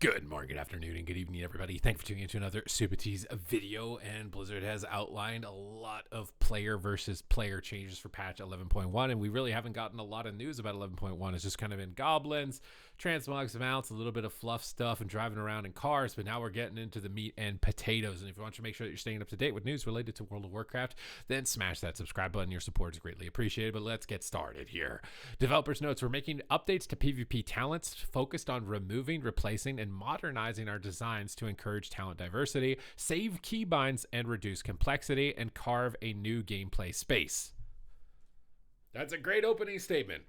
Good morning, good afternoon, and good evening, everybody. Thank you for tuning into another Supatease video. And Blizzard has outlined a lot of player versus player changes for patch 11.1, and we really haven't gotten a lot of news about 11.1. It's just kind of been goblins, transmogs, mounts, a little bit of fluff stuff, and driving around in cars. But now we're getting into the meat and potatoes. And if you want to make sure that you're staying up to date with news related to World of Warcraft, then smash that subscribe button. Your support is greatly appreciated. But let's get started here. Developers notes: we're making updates to PvP talents focused on removing, replacing, and modernizing our designs to encourage talent diversity, save keybinds and reduce complexity, and carve a new gameplay space. That's a great opening statement.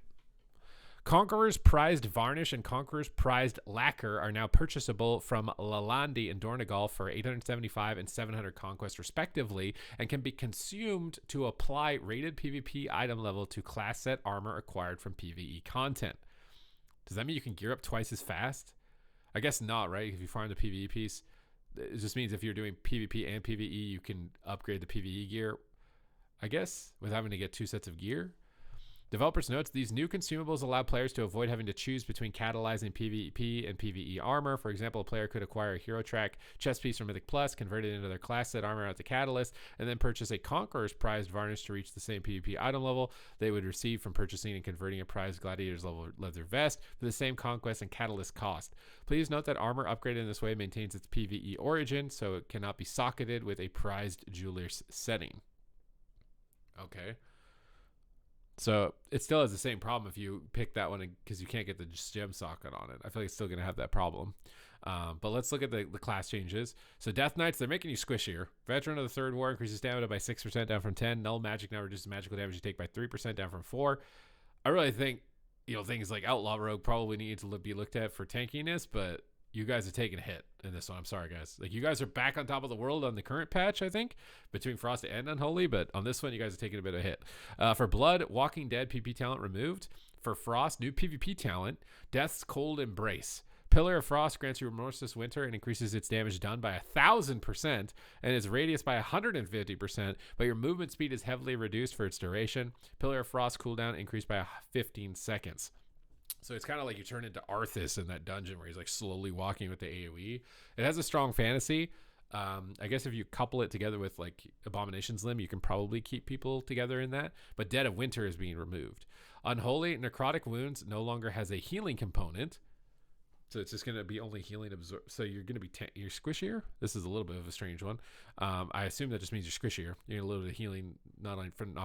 Conqueror's Prized Varnish and Conqueror's Prized Lacquer are now purchasable from Lalandi and Dornegal for 875 and 700 conquest respectively, and can be consumed to apply rated PvP item level to class set armor acquired from PvE content. Does that mean you can gear up twice as fast? I guess not, right? If you farm the PvE piece, it just means if you're doing PvP and PvE, you can upgrade the PvE gear, I guess, with having to get two sets of gear. Developers notes these new consumables allow players to avoid having to choose between catalyzing PvP and PvE armor. For example, a player could acquire a Hero Track chest piece from Mythic Plus, convert it into their class set armor at the Catalyst, and then purchase a Conqueror's Prized Varnish to reach the same PvP item level they would receive from purchasing and converting a Prized Gladiator's level leather vest for the same conquest and Catalyst cost. Please note that armor upgraded in this way maintains its PvE origin, so it cannot be socketed with a Prized Jeweler's setting. Okay. So it still has the same problem if you pick that one because you can't get the gem socket on it. I feel like it's still going to have that problem. But let's look at the class changes. So Death Knights, they're making you squishier. Veteran of the Third War increases stamina by 6% down from 10. Null Magic now reduces magical damage you take by 3% down from 4. I really think, things like Outlaw Rogue probably need to be looked at for tankiness, but you guys are taking a hit in this one. I'm sorry, guys. Like, you guys are back on top of the world on the current patch, I think, between Frost and Unholy, but on this one, you guys are taking a bit of a hit. For Blood, Walking Dead PvP talent removed. For Frost, new PvP talent, Death's Cold Embrace. Pillar of Frost grants you Remorseless Winter and increases its damage done by 1,000% and its radius by 150%, but your movement speed is heavily reduced for its duration. Pillar of Frost cooldown increased by 15 seconds. So it's kind of like you turn into Arthas in that dungeon where he's like slowly walking with the AoE. It has a strong fantasy. I guess if you couple it together with like Abomination's Limb, you can probably keep people together in that. But Dead of Winter is being removed. Unholy Necrotic Wounds no longer has a healing component. So it's just going to be only healing absorb. So you're going to be you're squishier. This is a little bit of a strange one. I assume that just means you're squishier. You're getting a little bit of healing, not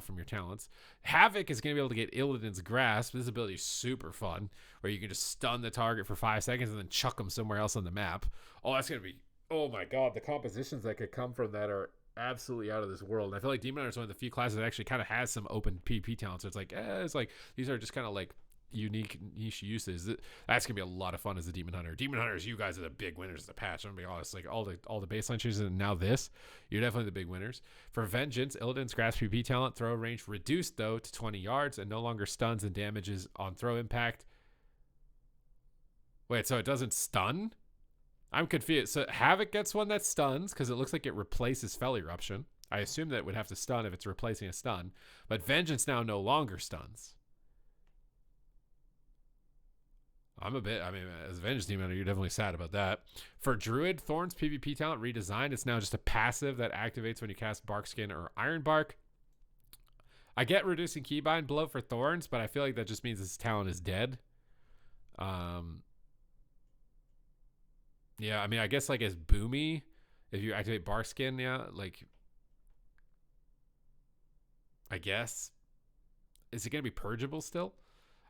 from your talents. Havoc is going to be able to get Illidan's Grasp. This ability is super fun, where you can just stun the target for 5 seconds and then chuck them somewhere else on the map. Oh, that's going to be, oh my God, the compositions that could come from that are absolutely out of this world. And I feel like Demon Hunter is one of the few classes that actually kind of has some open PvP talents. So it's like these are just kind of like unique niche uses. That's gonna be a lot of fun as a Demon Hunter. Demon Hunters, you guys are the big winners of the patch. I'm gonna be honest. Like all the baseline changes and now this, you're definitely the big winners. For Vengeance, Illidan's Grasp PvP talent throw range reduced though to 20 yards and no longer stuns and damages on throw impact. Wait, so it doesn't stun? I'm confused. So Havoc gets one that stuns because it looks like it replaces Fell Eruption. I assume that it would have to stun if it's replacing a stun, but Vengeance now no longer stuns. As a Vengeance Demon Hunter, you're definitely sad about that. For Druid, Thorn's PvP talent redesigned. It's now just a passive that activates when you cast Barkskin or Ironbark. I get reducing keybind bloat for Thorns, but I feel like that just means this talent is dead. Yeah, I guess like as Boomy, if you activate Barkskin, yeah, like I guess. Is it gonna be purgeable still?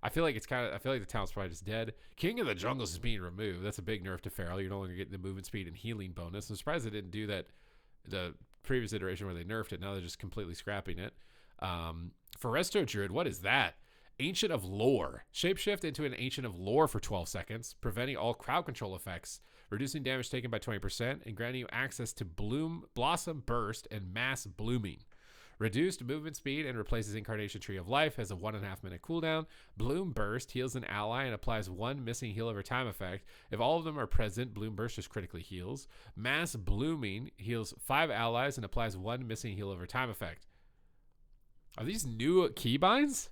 I feel like the talent's probably just dead. King of the Jungles is being removed. That's a big nerf to Feral. You're no longer getting the movement speed and healing bonus. I'm surprised they didn't do that the previous iteration where they nerfed it. Now they're just completely scrapping it. For Resto Druid, what is that? Ancient of Lore. Shapeshift into an Ancient of Lore for 12 seconds, preventing all crowd control effects, reducing damage taken by 20%, and granting you access to Blossom Burst and Mass Blooming. Reduced movement speed and replaces Incarnation Tree of Life, has a 1.5 minute cooldown. Bloom Burst heals an ally and applies 1 missing heal over time effect. If all of them are present, Bloom Burst just critically heals. Mass Blooming heals 5 allies and applies 1 missing heal over time effect. Are these new keybinds?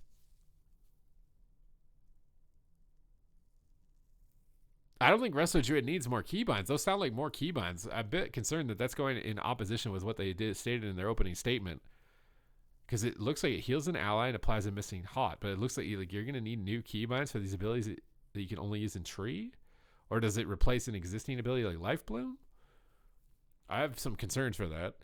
I don't think Resto Druid needs more keybinds. Those sound like more keybinds. I'm a bit concerned that that's going in opposition with what they stated in their opening statement. Because it looks like it heals an ally and applies a missing hot. But it looks like you're going to need new keybinds for these abilities that you can only use in tree? Or does it replace an existing ability like Life Bloom? I have some concerns for that.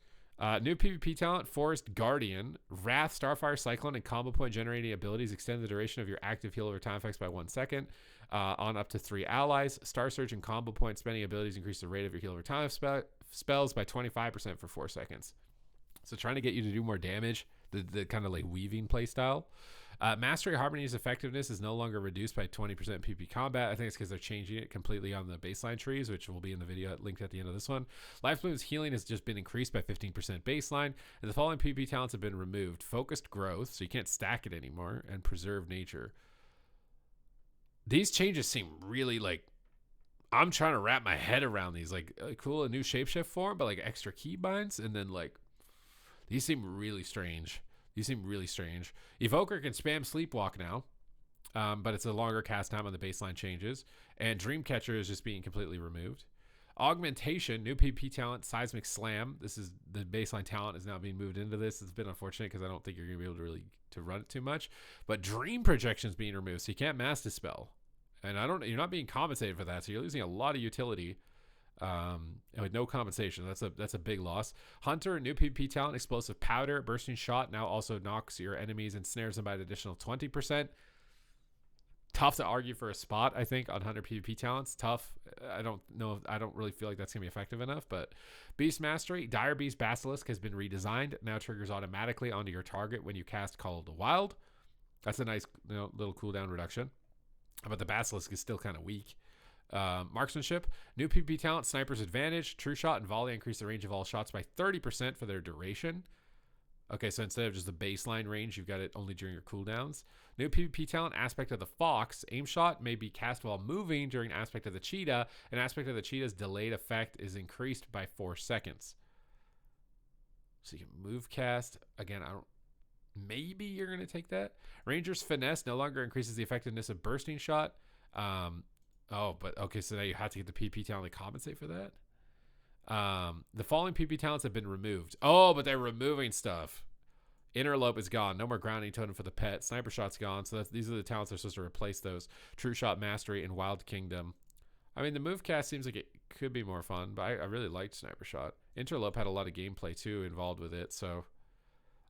New PvP talent, Forest Guardian. Wrath, Starfire, Cyclone, and combo point generating abilities extend the duration of your active heal over time effects by 1 second. On up to 3 allies. Star Surge and combo point spending abilities increase the rate of your heal over time spells by 25% for 4 seconds. So trying to get you to do more damage, the kind of like weaving playstyle. Mastery Harmony's effectiveness is no longer reduced by 20% PvP combat. I think it's because they're changing it completely on the baseline trees, which will be in the video linked at the end of this one. Life Bloom's healing has just been increased by 15% baseline, and the following PvP talents have been removed. Focused Growth, so you can't stack it anymore, and Preserve Nature. These changes seem really like, I'm trying to wrap my head around these. Like, cool, a new shapeshift form, but like extra keybinds, and then like, these seem really strange. Evoker can spam Sleepwalk now, but it's a longer cast time on the baseline changes. And Dreamcatcher is just being completely removed. Augmentation, new PvP talent, Seismic Slam. This is the baseline talent is now being moved into this. It's been unfortunate because I don't think you're going to be able to really run it too much. But Dream Projection is being removed, so you can't Mass Dispel. And you're not being compensated for that, so you're losing a lot of utility. With no compensation. That's a big loss. Hunter, new PvP talent, Explosive Powder, Bursting Shot now also knocks your enemies and snares them by an additional 20%. Tough to argue for a spot, I think, on Hunter PvP talents. Tough. I don't really feel like that's gonna be effective enough. But Beast Mastery, Dire Beast Basilisk has been redesigned. Now triggers automatically onto your target when you cast Call of the Wild. That's a nice little cooldown reduction. But the Basilisk is still kind of weak. Marksmanship, new PvP talent, Sniper's Advantage, True Shot, and Volley increase the range of all shots by 30% for their duration. Okay, so instead of just the baseline range, you've got it only during your cooldowns. New PvP talent, Aspect of the Fox, Aim Shot may be cast while moving during Aspect of the Cheetah, and Aspect of the Cheetah's delayed effect is increased by 4 seconds. So you can move cast. Again, maybe you're going to take that. Ranger's Finesse no longer increases the effectiveness of Bursting Shot. So now you have to get the PP talent to compensate for that. The following PP talents have been removed. Oh, but they're removing stuff. Interlope is gone. No more Grounding Totem for the pet. Sniper Shot's gone. So these are the talents that are supposed to replace those. True Shot Mastery and Wild Kingdom. I mean, the move cast seems like it could be more fun, but I really liked Sniper Shot. Interlope had a lot of gameplay too involved with it, so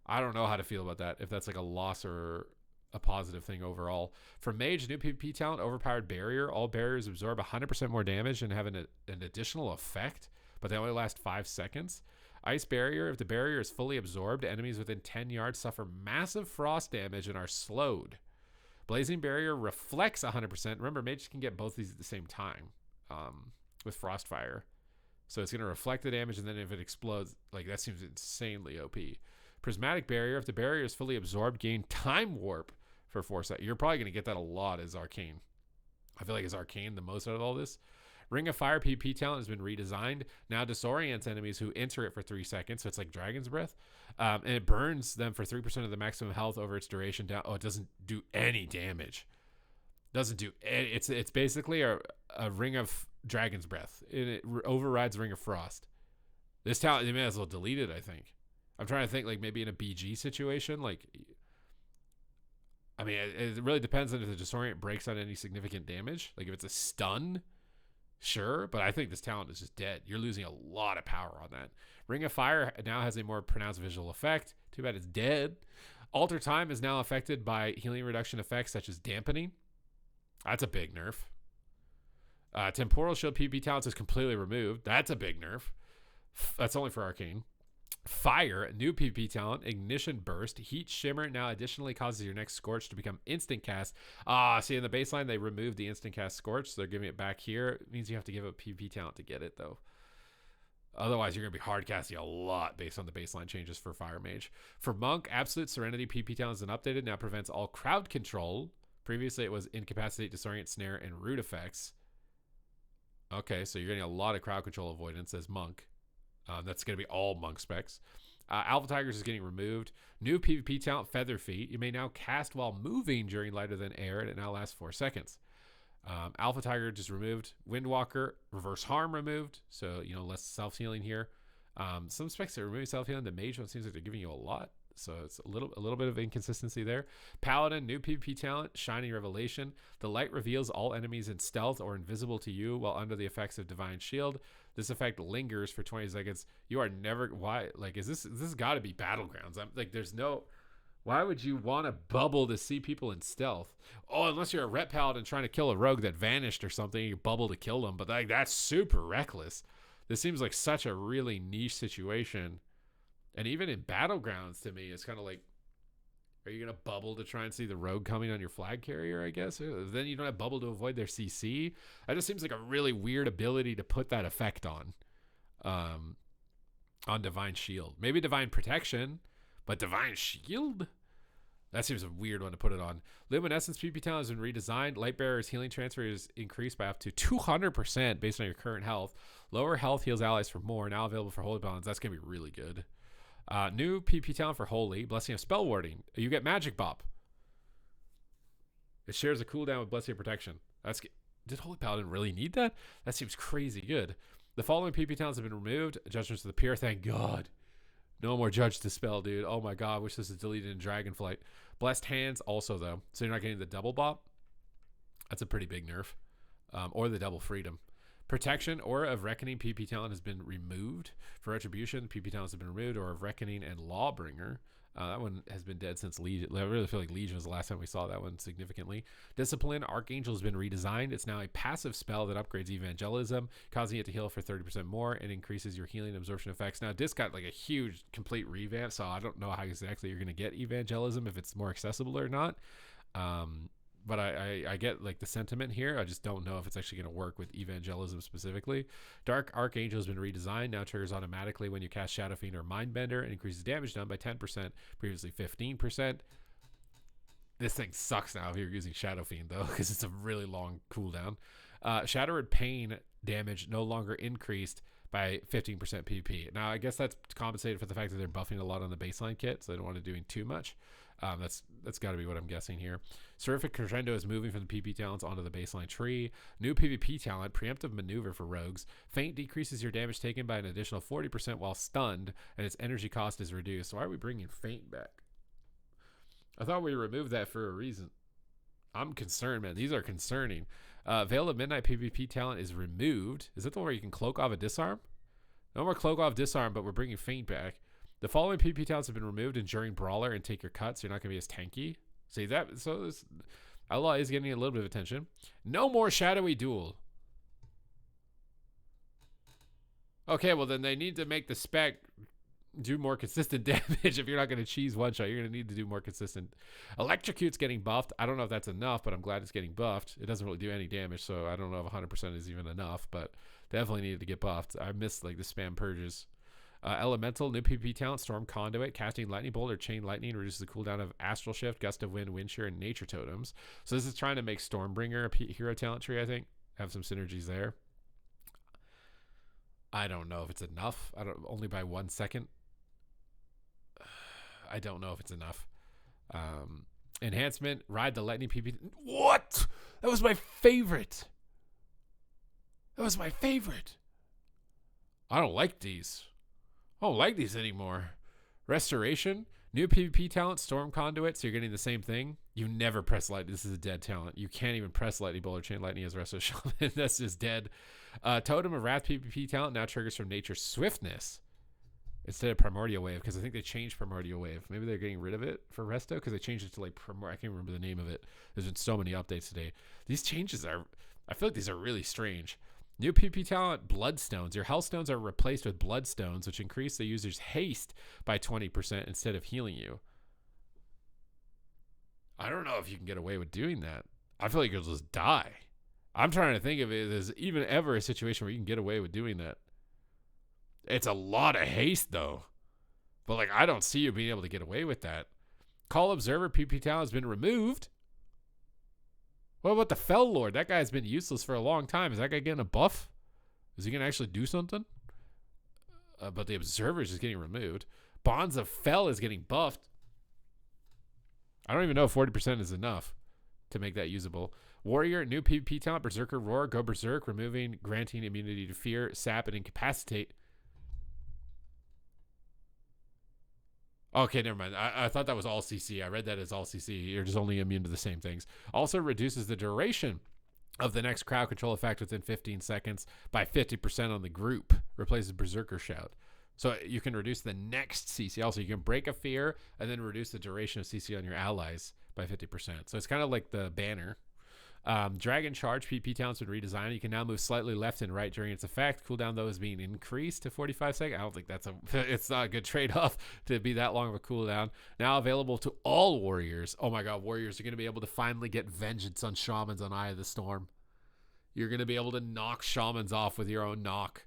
I don't know how to feel about that. If that's like a loss or a positive thing overall. For Mage, new PvP talent, Overpowered Barrier. All barriers absorb 100% more damage and have an additional effect, but they only last 5 seconds. Ice Barrier, if the barrier is fully absorbed, enemies within 10 yards suffer massive frost damage and are slowed. Blazing Barrier reflects 100%. Remember, Mages can get both these at the same time with Frostfire. So it's going to reflect the damage, and then if it explodes, like that seems insanely OP. Prismatic Barrier, if the barrier is fully absorbed, gain Time Warp for 4 seconds. You're probably going to get that a lot as Arcane. I feel like it's Arcane the most out of all this. Ring of Fire PvP talent has been redesigned. Now disorients enemies who enter it for 3 seconds. So it's like Dragon's Breath. And it burns them for 3% of the maximum health over its duration down. Oh, it doesn't do any damage. Doesn't do any. It's basically a Ring of Dragon's Breath. It overrides Ring of Frost. This talent, they may as well delete it, I think. I'm trying to think like maybe in a BG situation. Like, I mean, it really depends on if the disorient breaks on any significant damage. Like if it's a stun, sure, but I think this talent is just dead. You're losing a lot of power on that. Ring of Fire now has a more pronounced visual effect. Too bad it's dead. Alter Time is now affected by healing reduction effects such as dampening. That's a big nerf. Temporal Shield PvP talents is completely removed. That's a big nerf. That's only for Arcane. Fire, new PvP talent, Ignition Burst, Heat Shimmer now additionally causes your next Scorch to become instant cast. See in the baseline they removed the instant cast Scorch, so they're giving it back here. It means you have to give up PvP talent to get it though. Otherwise you're going to be hard casting a lot based on the baseline changes for Fire Mage. For Monk, Absolute Serenity PvP talent has been updated, now prevents all crowd control. Previously it was Incapacitate, Disorient, Snare, and Root effects. Okay, so you're getting a lot of crowd control avoidance as Monk. That's going to be all Monk specs. Alpha Tigers is getting removed. New PvP talent, Feather Feet. You may now cast while moving during lighter than air, and it now lasts 4 seconds. Alpha Tiger just removed. Windwalker, reverse harm removed. So, less self-healing here. Some specs are removing self-healing. The Mage one seems like they're giving you a lot. So it's a little bit of inconsistency there. Paladin, new PvP talent, Shining Revelation. The light reveals all enemies in stealth or invisible to you while under the effects of Divine Shield. This effect lingers for 20 seconds. You are never, why, like, is this gotta be Battlegrounds. I'm like, there's no, why would you want to bubble to see people in stealth? Oh, unless you're a Ret Paladin trying to kill a rogue that vanished or something, you bubble to kill them. But like, that's super reckless. This seems like such a really niche situation. And even in Battlegrounds, to me, it's kind of like, are you going to bubble to try and see the rogue coming on your flag carrier, I guess? Then you don't have bubble to avoid their CC. That just seems like a really weird ability to put that effect on Divine Shield. Maybe Divine Protection, but Divine Shield? That seems a weird one to put it on. Luminescence PP talent has been redesigned. Lightbearer's healing transfer is increased by up to 200% based on your current health. Lower health heals allies for more. Now available for Holy Bonds. That's going to be really good. New PP talent for Holy. Blessing of Spell Warding. You get Magic Bop. It shares a cooldown with Blessing of Protection. Did Holy Paladin really need that? That seems crazy good. The following PP talents have been removed. Judgments of the Pure. Thank God. No more Judge Dispel, dude. Oh my God. I wish this was deleted in Dragonflight. Blessed Hands also, though. So you're not getting the double bop. That's a pretty big nerf. Or the double freedom. Protection, Aura of Reckoning, PP talent has been removed. For Retribution, PP talents have been removed. Aura of Reckoning and Lawbringer. That one has been dead since Legion. I really feel like Legion was the last time we saw that one significantly. Discipline, Archangel has been redesigned. It's now a passive spell that upgrades Evangelism, causing it to heal for 30% more and increases your healing absorption effects. Now, this got like a huge complete revamp, so I don't know how exactly you're going to get Evangelism, if it's more accessible or not. But I get like the sentiment here. I just don't know if it's actually going to work with Evangelism specifically. Dark Archangel has been redesigned. Now triggers automatically when you cast Shadow Fiend or Mindbender and increases damage done by 10%, previously 15%. This thing sucks now if you're using Shadow Fiend, though, because it's a really long cooldown. Shattered Pain damage no longer increased by 15% PP. Now, I guess that's compensated for the fact that they're buffing a lot on the baseline kit, so they don't want to doing too much. That's got to be what I'm guessing here. Seraphic Crescendo is moving from the PP talents onto the baseline tree. New PvP talent, Preemptive Maneuver for rogues. Feint decreases your damage taken by an additional 40% while stunned, and its energy cost is reduced. Why are we bringing Feint back? I thought we removed that for a reason. I'm concerned, man. These are concerning. Veil of Midnight PvP talent is removed. Is that the one where you can cloak off a disarm? No more cloak off disarm, but we're bringing Feint back. The following PP talents have been removed: Enduring Brawler and Take Your Cut, so you're not going to be as tanky. See that? So this Outlaw is getting a little bit of attention. No more Shadowy Duel. Okay, well then they need to make the spec do more consistent damage. If you're not going to cheese one shot, you're going to need to do more consistent. Electrocute's getting buffed. I don't know if that's enough, but I'm glad it's getting buffed. It doesn't really do any damage, so I don't know if 100% is even enough, but definitely needed to get buffed. I missed like the spam purges. Elemental, new PvP talent, Storm Conduit, casting Lightning Bolt or Chain Lightning reduces the cooldown of Astral Shift, Gust of Wind, Wind Shear, and Nature Totems. So this is trying to make Stormbringer a hero talent tree, I think. Have some synergies there. I don't know if it's enough. Only by 1 second. I don't know if it's enough. Enhancement, Ride the Lightning PvP. What? That was my favorite. That was my favorite. I don't like these. I don't like these anymore. Restoration, new PvP talent, Storm Conduit, so you're getting the same thing. You never press lightning. This is a dead talent. You can't even press Lightning Bolt or Chain Lightning as Resto Shaman. That's just dead. Totem of Wrath PvP talent now triggers from Nature's Swiftness instead of Primordial Wave, because I think they changed Primordial Wave. Maybe they're getting rid of it for Resto because they changed it to like I can't remember the name of it. There's been so many updates today. These changes I feel like these are really strange. New PP talent, Bloodstones. Your health stones are replaced with Bloodstones, which increase the user's haste by 20% instead of healing you. I don't know if you can get away with doing that. I feel like you'll just die. I'm trying to think of it as even ever a situation where you can get away with doing that. It's a lot of haste, though. But, like, I don't see you being able to get away with that. Call Observer PP talent has been removed. What about the Fell Lord? That guy's been useless for a long time. Is that guy getting a buff? Is he going to actually do something? But the Observer is just getting removed. Bonds of Fell is getting buffed. I don't even know if 40% is enough to make that usable. Warrior, new PvP talent, Berserker Roar, go Berserk, granting immunity to fear, sap, and incapacitate. Okay, never mind. I thought that was all CC. I read that as all CC. You're just only immune to the same things. Also reduces the duration of the next crowd control effect within 15 seconds by 50% on the group. Replaces Berserker Shout. So you can reduce the next CC. Also, you can break a fear and then reduce the duration of CC on your allies by 50%. So it's kind of like the banner. Dragon Charge PP talents been redesigned. You can now move slightly left and right during its effect. Cooldown though is being increased to 45 seconds. I don't think it's not a good trade-off to be that long of a cooldown. Now available to all warriors. Oh my god, warriors are going to be able to finally get vengeance on shamans on Eye of the Storm. You're going to be able to knock shamans off with your own knock.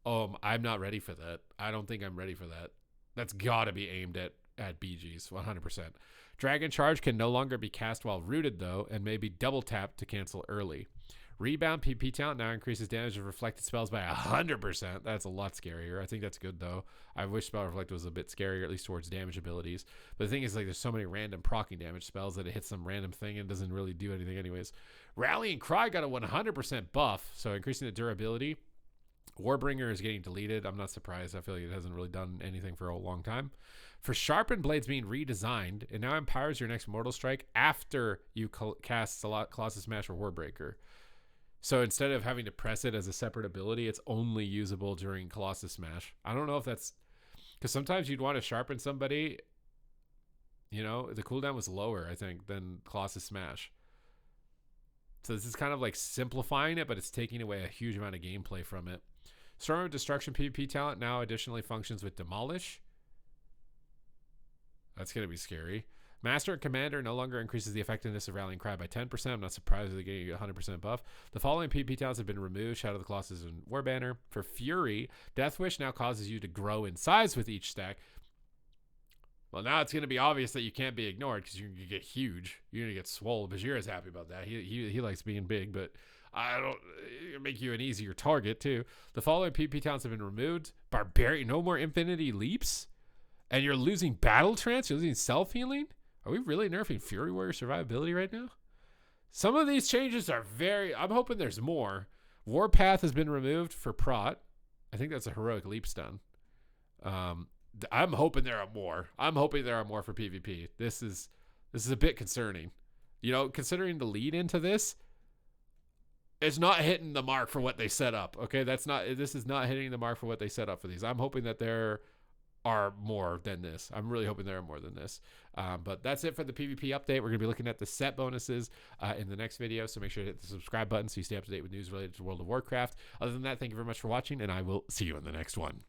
I'm not ready for that. I don't think I'm ready for that. That's got to be aimed at BGs 100%. Dragon Charge can no longer be cast while rooted though, and may be double tapped to cancel early. Rebound PP talent now increases damage of reflected spells by 100%. That's a lot scarier. I think that's good though. I wish Spell Reflect was a bit scarier, at least towards damage abilities. But the thing is, like, there's so many random proccing damage spells that it hits some random thing and doesn't really do anything anyways. Rallying Cry got a 100% buff, so increasing the durability. Warbringer is getting deleted. I'm not surprised. I feel like it hasn't really done anything for a long time. For Sharpened Blades being redesigned, it now empowers your next Mortal Strike after you cast Colossus Smash or Warbreaker. So instead of having to press it as a separate ability, it's only usable during Colossus Smash. I don't know if that's... Because sometimes you'd want to sharpen somebody, you know, the cooldown was lower, I think, than Colossus Smash. So this is kind of like simplifying it, but it's taking away a huge amount of gameplay from it. Storm of Destruction PvP talent now additionally functions with Demolish. That's going to be scary. Master and Commander no longer increases the effectiveness of Rallying Cry by 10%. I'm not surprised they're getting a 100% buff. The following PvP talents have been removed: Shadow of the Colossus and Warbanner. For Fury, Death Wish now causes you to grow in size with each stack. Well, now it's going to be obvious that you can't be ignored because you're going to get huge. You're going to get swole. Bajira's happy about that. He likes being big, but it'll make you an easier target too. The following PvP talents have been removed: Barbarian, no more Infinity Leaps. And you're losing Battle Trance? You're losing Self-Healing? Are we really nerfing Fury Warrior survivability right now? Some of these changes are I'm hoping there's more. Warpath has been removed for Prot. I think that's a Heroic Leap stun. I'm hoping there are more. I'm hoping there are more for PvP. This is a bit concerning. You know, considering the lead into this, it's not hitting the mark for what they set up. Okay, this is not hitting the mark for what they set up for these. I'm hoping that there are more than this. I'm really hoping there are more than this. But that's it for the PvP update. We're going to be looking at the set bonuses in the next video, so make sure to hit the subscribe button so you stay up to date with news related to World of Warcraft. Other than that, thank you very much for watching, and I will see you in the next one.